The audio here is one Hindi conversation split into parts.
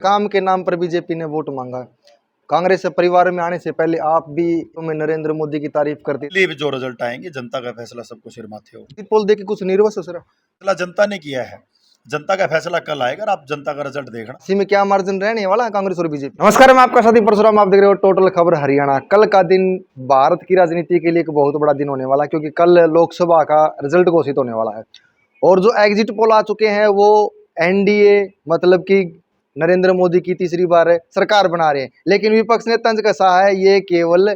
काम के नाम पर बीजेपी ने वोट मांगा। कांग्रेस परिवार में आने से पहले आप भी तुम्हें नरेंद्र मोदी की तारीफ करते लिए भी जो रिजल्ट आएंगे, जनता का फैसला सबको सिर माथे हो। पोल देके कुछ निर्वस हो सर। फैसला जनता ने किया है, जनता का फैसला कल आएगा और आप जनता का रिजल्ट देखना। इसी में क्या मार्जिन रहने वाला है कांग्रेस और बीजेपी। नमस्कार, मैं आपका साथी परशुराम, आप देख रहे हो टोटल खबर हरियाणा। कल का दिन भारत की राजनीति के लिए एक बहुत बड़ा दिन होने वाला है, क्योंकि कल लोकसभा का रिजल्ट घोषित होने वाला है। और जो एग्जिट पोल आ चुके हैं वो एनडीए मतलब कि नरेंद्र मोदी की तीसरी बार सरकार बना रहे हैं, लेकिन विपक्ष ने तंज कसा है ये केवल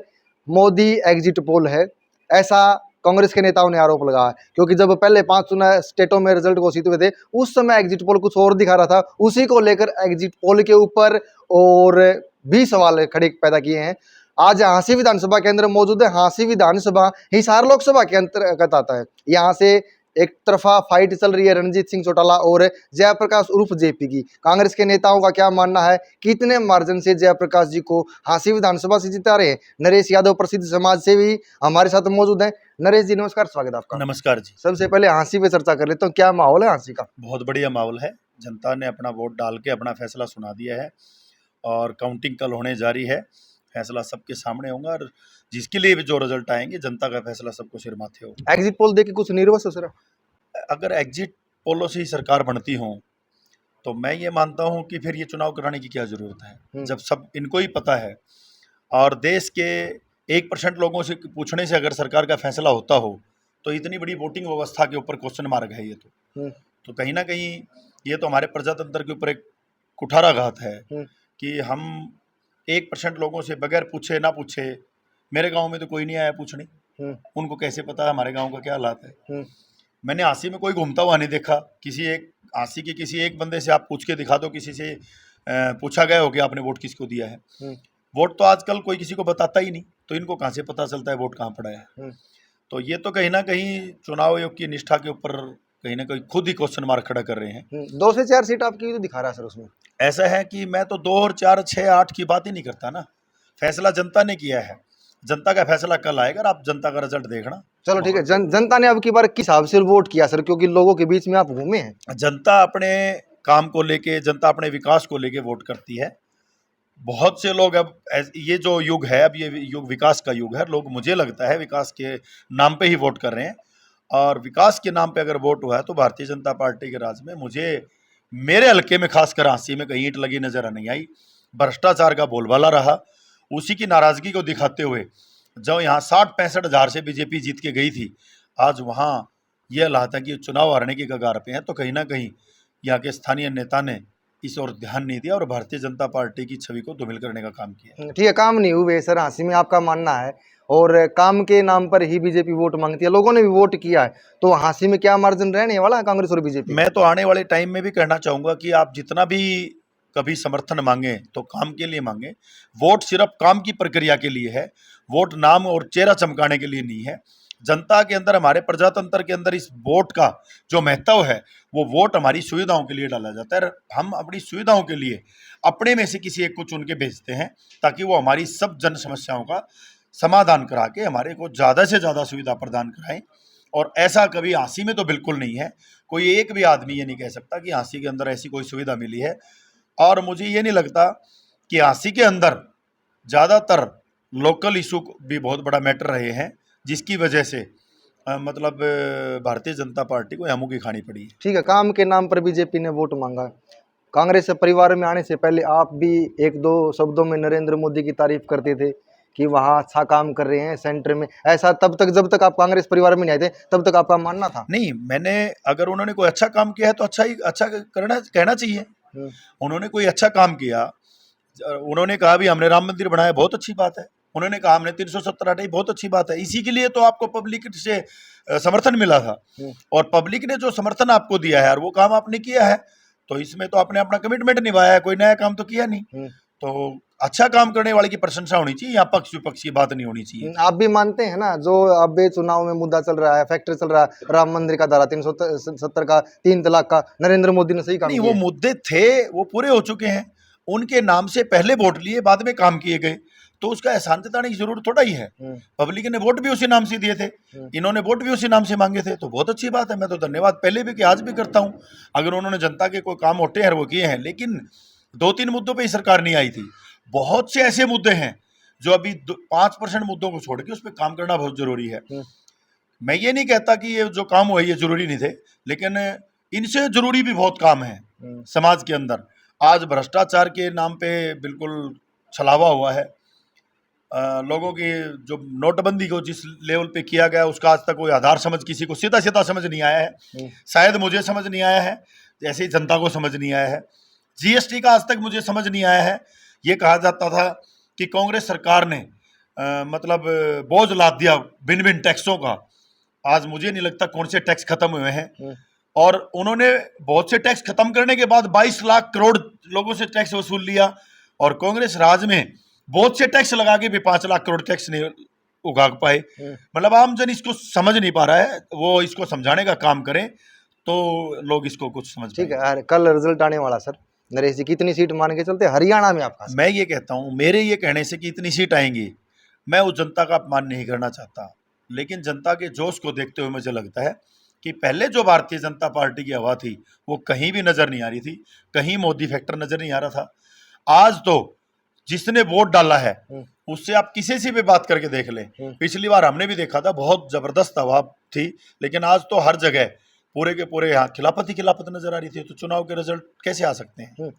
मोदी एग्जिट पोल है, ऐसा कांग्रेस के नेताओं ने आरोप लगाया। क्योंकि जब पहले 5 स्टेटों में रिजल्ट घोषित हुए थे उस समय एग्जिट पोल कुछ और दिखा रहा था, उसी को लेकर एग्जिट पोल के ऊपर और भी सवाल खड़े पैदा किए हैं। आज हांसी विधानसभा के अंदर मौजूद है। हांसी विधानसभा हिसार लोकसभा के अंतर्गत आता है। यहाँ से एक तरफा फाइट चल रही है रणजीत सिंह चौटाला और जयप्रकाश उर्फ जेपी की। कांग्रेस के नेताओं का क्या मानना है, कितने मार्जिन से जयप्रकाश जी को हांसी विधानसभा से जिता रहे हैं। नरेश यादव प्रसिद्ध समाज सेवी हमारे साथ मौजूद हैं। नरेश जी नमस्कार, स्वागत है आपका। नमस्कार जी। सबसे पहले हांसी पे चर्चा कर लेते हैं, क्या माहौल है हांसी का। बहुत बढ़िया माहौल है, जनता ने अपना वोट डाल के अपना फैसला सुना दिया है और काउंटिंग कल होने जारी है। फैसला सबके सामने होगा और जिसके लिए भी जो रिजल्ट आएंगे, जनता का फैसला सबको सिर माथे होगा। एग्जिट पोल देके कुछ निर्वस हो सर। अगर एग्जिट पोलों से ही सरकार बनती हो तो मैं ये मानता हूँ कि फिर ये चुनाव कराने की क्या जरूरत है, जब सब इनको ही पता है। और देश के 1% लोगों से पूछने से अगर सरकार का फैसला होता हो तो इतनी बड़ी वोटिंग व्यवस्था के ऊपर क्वेश्चन मार्क है ये तो कहीं ना कहीं ये तो हमारे प्रजातंत्र के ऊपर एक कुठाराघात है कि हम 1% लोगों से बगैर पूछे ना पूछे। मेरे गांव में तो कोई नहीं आया पूछने, उनको कैसे पता है हमारे गांव का क्या हालात है। मैंने हांसी में कोई घूमता हुआ नहीं देखा। हांसी के किसी एक बंदे से आप पूछ के दिखा दो, किसी से पूछा गया हो कि आपने वोट किसको दिया है। वोट तो आजकल कोई किसी को बताता ही नहीं, तो इनको कहाँ से पता चलता है वोट कहाँ पड़ा है। तो ये तो कहीं ना कहीं चुनाव आयोग की निष्ठा के ऊपर कहीं ना कहीं खुद ही क्वेश्चन मार्क खड़ा कर रहे हैं। 2 से 4 सीट आपकी तो दिखा रहा है सर उसमें। ऐसा है कि मैं तो 2 और 4 6 8 की बात ही नहीं करता ना। फैसला जनता ने किया है, जनता का फैसला कल आएगा और आप जनता का रिजल्ट देखना। चलो ठीक है, जनता ने अब की बार किस हिसाब से वोट किया सर, क्योंकि लोगों के बीच में आप घूमे हैं। जनता अपने काम को लेके, जनता अपने विकास को लेके वोट करती है। बहुत से लोग अब ये जो युग है, अब ये युग विकास का युग है। लोग, मुझे लगता है, विकास के नाम पे ही वोट कर रहे हैं। और विकास के नाम पे अगर वोट हुआ है तो भारतीय जनता पार्टी के राज में मुझे मेरे हल्के में खासकर हांसी में कहीं ईंट लगी नजर नहीं आई। भ्रष्टाचार का बोलबाला रहा। उसी की नाराजगी को दिखाते हुए जब यहाँ 60-65 हज़ार से बीजेपी जीत के गई थी, आज वहाँ ये हालात है कि चुनाव हारने की कगार पे हैं। तो कहीं ना कहीं यहाँ के स्थानीय नेता ने इस ओर ध्यान नहीं दिया और भारतीय जनता पार्टी की छवि को धूमिल करने का काम किया। ठीक है, काम नहीं हुए सर हांसी में, आपका मानना है। और काम के नाम पर ही बीजेपी वोट मांगती है, लोगों ने भी वोट किया है, तो हांसी में क्या मार्जिन रहने वाला है कांग्रेस और बीजेपी। मैं तो आने वाले टाइम में भी कहना चाहूँगा कि आप जितना भी कभी समर्थन मांगे तो काम के लिए मांगे। वोट सिर्फ काम की प्रक्रिया के लिए है, वोट नाम और चेहरा चमकाने के लिए नहीं है। जनता के अंदर, हमारे प्रजातंत्र के अंदर इस वोट का जो महत्व है, वो वोट हमारी सुविधाओं के लिए डाला जाता है। हम अपनी सुविधाओं के लिए अपने में से किसी एक को चुन के भेजते हैं ताकि वो हमारी सब जन समस्याओं का समाधान करा के हमारे को ज़्यादा से ज़्यादा सुविधा प्रदान कराएं। और ऐसा कभी हांसी में तो बिल्कुल नहीं है। कोई एक भी आदमी ये नहीं कह सकता कि हांसी के अंदर ऐसी कोई सुविधा मिली है। और मुझे ये नहीं लगता कि हांसी के अंदर ज़्यादातर लोकल इशू भी बहुत बड़ा मैटर रहे हैं, जिसकी वजह से मतलब भारतीय जनता पार्टी को यामू की खानी पड़ी है। ठीक है, काम के नाम पर बीजेपी ने वोट मांगा। कांग्रेस परिवार में आने से पहले आप भी 1-2 शब्दों में नरेंद्र मोदी की तारीफ करते थे कि वहाँ अच्छा काम कर रहे हैं सेंटर में। ऐसा तब तक, जब तक आप कांग्रेस परिवार में नहीं आए थे, तब तक आपका मानना था। नहीं, मैंने, अगर उन्होंने कोई अच्छा काम किया है तो अच्छा करना कहना चाहिए। उन्होंने कोई अच्छा काम किया, उन्होंने कहा भी हमने राम मंदिर बनाया, बहुत अच्छी बात है। उन्होंने कहा हमने 370 हटाई, बहुत अच्छी बात है। इसी के लिए तो आपको पब्लिक से समर्थन मिला था और पब्लिक ने जो समर्थन आपको दिया है और वो काम आपने किया है, तो इसमें तो आपने अपना कमिटमेंट निभाया है, कोई नया काम तो किया नहीं। तो अच्छा काम करने वाले की प्रशंसा होनी चाहिए, यहाँ पक्ष विपक्ष की बात नहीं होनी चाहिए। आप भी मानते हैं ना, जो अब चुनाव में मुद्दा चल रहा है, फैक्टर चल रहा है, राम मंदिर का, धारा 370 का, 3 तलाक का, नरेंद्र मोदी ने सही काम नहीं, किया। वो मुद्दे थे, वो पूरे हो चुके हैं। उनके नाम से पहले वोट लिए, बाद में काम किए गए, तो उसका एहसान जताने की जरूरत थोड़ा ही है। पब्लिक ने वोट भी उसी नाम से दिए थे, इन्होंने वोट भी उसी नाम से मांगे थे, तो बहुत अच्छी बात है। मैं तो धन्यवाद पहले भी कि आज भी करता हूं अगर उन्होंने जनता के कोई काम होते हैं वो किए हैं। लेकिन 2-3 मुद्दों पे ही सरकार नहीं आई थी। बहुत से ऐसे मुद्दे हैं जो अभी 5% मुद्दों को छोड़ के उस पर काम करना बहुत जरूरी है। मैं ये नहीं कहता कि ये जो काम हुए ये जरूरी नहीं थे, लेकिन इनसे जरूरी भी बहुत काम है समाज के अंदर। आज भ्रष्टाचार के नाम पे बिल्कुल छलावा हुआ है। लोगों की जो नोटबंदी को जिस लेवल पे किया गया उसका आज तक कोई आधार समझ किसी को सीधा सीधा समझ नहीं आया है। शायद मुझे समझ नहीं आया है, जैसे ही जनता को समझ नहीं आया है। जीएसटी का आज तक मुझे समझ नहीं आया है। ये कहा जाता था कि कांग्रेस सरकार ने मतलब बोझ लाद दिया भिन्न भिन्न टैक्सों का। आज मुझे नहीं लगता कौन से टैक्स खत्म हुए हैं, और उन्होंने बहुत से टैक्स खत्म करने के बाद 22 लाख करोड़ लोगों से टैक्स वसूल लिया, और कांग्रेस राज में बहुत से टैक्स लगा के भी 5 लाख करोड़ टैक्स नहीं उगा पाए। मतलब आमजन इसको समझ नहीं पा रहा है, वो इसको समझाने का काम करें तो लोग इसको कुछ समझ ठीक है यार, कल रिजल्ट आने वाला सर, नरेश जी कितनी सीट मान के चलते हरियाणा में आपका? मैं ये कहता हूँ, मेरे ये कहने से कि इतनी सीट आएंगी, मैं उस जनता का अपमान नहीं करना चाहता, लेकिन जनता के जोश को देखते हुए मुझे लगता है कि पहले जो भारतीय जनता पार्टी की हवा थी वो कहीं भी नजर नहीं आ रही थी, कहीं मोदी फैक्टर नजर नहीं आ रहा था। आज तो जिसने वोट डाला है उससे आप किसी से भी बात करके देख लें। पिछली बार हमने भी देखा था, बहुत जबरदस्त हवा थी, लेकिन आज तो हर जगह पूरे के पूरे यहाँ खिलाफत ही खिलाफत नजर आ रही थी। तो चुनाव के रिजल्ट कैसे आ सकते हैं?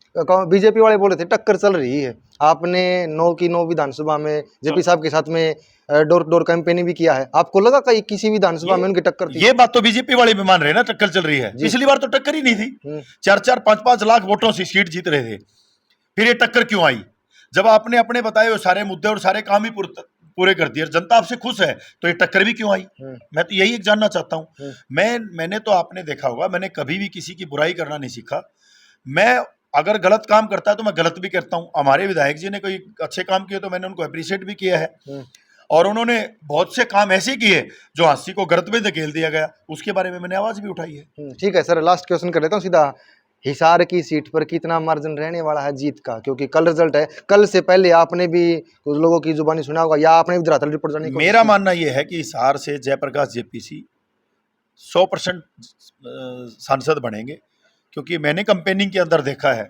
बीजेपी वाले बोले थे टक्कर चल रही है, आपने 9 की 9 विधानसभा में जेपी साहब के साथ में डोर टू डोर कैंपेनिंग भी किया है, आपको लगा कहीं किसी विधानसभा में उनकी टक्कर थी? ये बात तो बीजेपी वाले भी मान रहे हैं ना, टक्कर चल रही है। पिछली बार तो टक्कर ही नहीं थी, 4-4, 5-5 लाख वोटों से सीट जीत रहे थे, फिर ये टक्कर क्यों आई? जब आपने अपने बताए हुए सारे मुद्दे और सारे काम ही पूरे कर दिए, जनता आपसे खुश है, तो ये टक्कर भी क्यों आई? मैं तो यही एक जानना चाहता हूं। मैंने तो, आपने देखा होगा, मैंने कभी भी किसी की बुराई करना नहीं सीखा। मैं अगर गलत काम करता है तो मैं गलत भी करता हूं। हमारे विधायक जी ने कोई अच्छे काम किए तो मैंने उनको अप्रिशिएट भी किया है, और उन्होंने बहुत से काम ऐसे किए जो हांसी को गर्त में धकेल दिया गया, उसके बारे में मैंने आवाज भी उठाई है। ठीक है सर, लास्ट क्वेश्चन कर लेता हूँ सीधा, हिसार की सीट पर कितना मार्जिन रहने वाला है जीत का? क्योंकि कल रिजल्ट है, कल से पहले आपने भी कुछ लोगों की जुबानी सुना होगा या आपने भी धरातल रिपोर्ट जाने की? मेरा मानना यह है कि हिसार से जयप्रकाश जेपीसी 100% सांसद बनेंगे, क्योंकि मैंने कंपेनिंग के अंदर देखा है,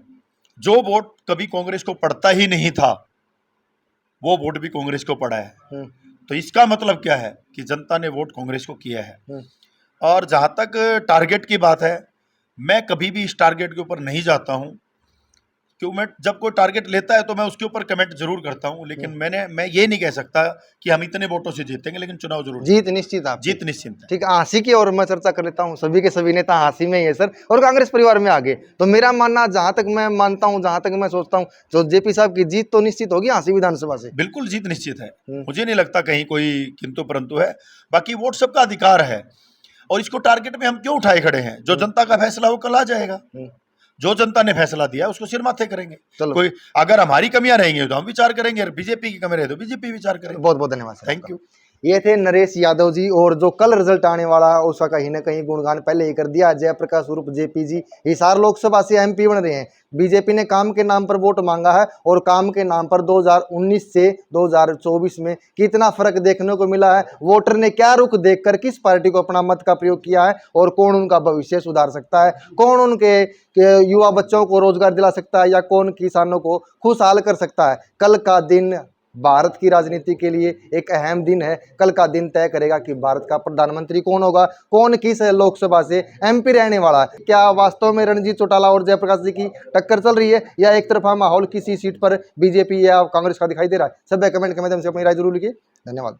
जो वोट कभी कांग्रेस को पड़ता ही नहीं था वो वोट भी कांग्रेस को पड़ा है। तो इसका मतलब क्या है कि जनता ने वोट कांग्रेस को किया है। और जहां तक टारगेट की बात है, मैं कभी भी इस टारगेट के ऊपर नहीं जाता हूं, क्यों? मैं जब कोई टारगेट लेता है तो मैं उसके ऊपर कमेंट जरूर करता हूं, लेकिन मैं ये नहीं कह सकता कि हम इतने वोटों से जीतेंगे, लेकिन चुनाव जरूर जीत निश्चित, आप जीत निश्चित है। ठीक है, हाँसी की और मैं चर्चा कर लेता हूँ। सभी के सभी नेता हाँसी में ही है सर, और कांग्रेस परिवार में आगे। तो मेरा मानना, जहां तक मैं मानता हूँ, जहां तक मैं सोचता हूँ, जो जेपी साहब की जीत तो निश्चित होगी हाँसी विधानसभा से। बिल्कुल जीत निश्चित है, मुझे नहीं लगता कहीं कोई किंतु परंतु है। बाकी वोट सबका अधिकार है, और इसको टारगेट में हम क्यों उठाए खड़े हैं? जो जनता का फैसला वो कल आ जाएगा, जो जनता ने फैसला दिया उसको सिर माथे करेंगे। कोई अगर हमारी कमियां रहेंगी तो हम विचार करेंगे, और बीजेपी की कमी रहे तो बीजेपी विचार करेंगे। बहुत बहुत धन्यवाद सर, थैंक यू। ये थे नरेश यादव जी, और जो कल रिजल्ट आने वाला है उसका कहीं ना कहीं गुणगान पहले ही कर दिया। जयप्रकाश उर्फ जेपी जी हिसार लोकसभा से एमपी बन रहे हैं। बीजेपी ने काम के नाम पर वोट मांगा है, और काम के नाम पर 2019 से 2024 में कितना फर्क देखने को मिला है, वोटर ने क्या रुख देखकर किस पार्टी को अपना मत का प्रयोग किया है, और कौन उनका भविष्य सुधार सकता है, कौन उनके युवा बच्चों को रोजगार दिला सकता है, या कौन किसानों को खुशहाल कर सकता है। कल का दिन भारत की राजनीति के लिए एक अहम दिन है। कल का दिन तय करेगा कि भारत का प्रधानमंत्री कौन होगा, कौन किस लोकसभा से एमपी रहने वाला है। क्या वास्तव में रणजीत चौटाला और जयप्रकाश जी की टक्कर चल रही है, या एक तरफा माहौल किसी सीट पर बीजेपी या कांग्रेस का दिखाई दे रहा है? सब कमेंट के माध्यम से अपनी राय जरूर लिखिए। धन्यवाद।